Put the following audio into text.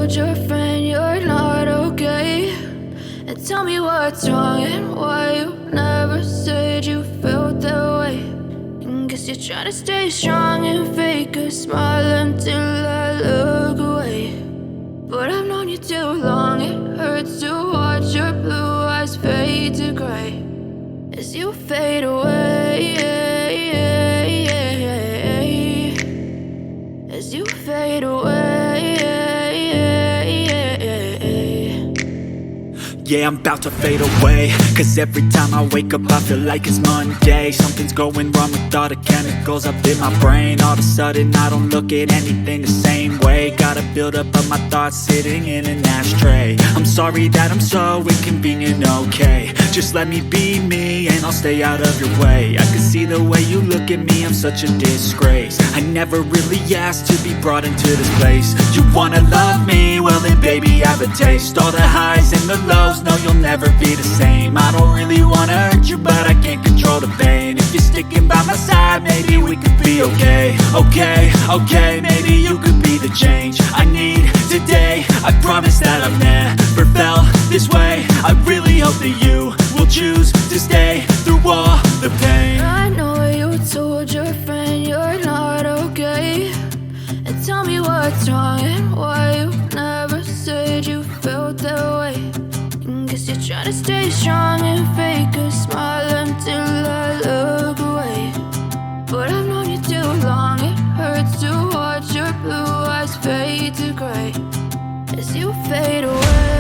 told your friend you're not okay? And tell me what's wrong and why you never said you felt that way. And guess you're trying to stay strong and fake a smile until I look away. But I've known you too long, it hurts to watch your blue eyes fade to gray as you fade away, as you fade away. Yeah, I'm about to fade away, cause every time I wake up I feel like it's Monday. Something's going wrong with all the chemicals up in my brain. All of a sudden I don't look at anything the same way. Gotta build up of my thoughts sitting in an ashtray. I'm sorry that I'm so inconvenient, okay? Just let me be me and I'll stay out of your way. I can see the way you look at me, I'm such a disgrace. I never really asked to be brought into this place. You wanna love me? Well then baby I have a taste. All the highs and the lows, no you'll never be the same. I don't really wanna hurt you but I can't control the pain. If you're sticking by my side maybe we could be okay. Okay, maybe you could be the change I need today. I promise that I've never felt this way. I really hope that you will choose to stay through all the pain. I know you told your friend you're not okay. And tell me what's wrong and why you never said you felt that way. And guess you're trying to stay strong and fake a smile until I look away. But I've known you too long, it hurts to watch your blue eyes fade to gray as you fade away.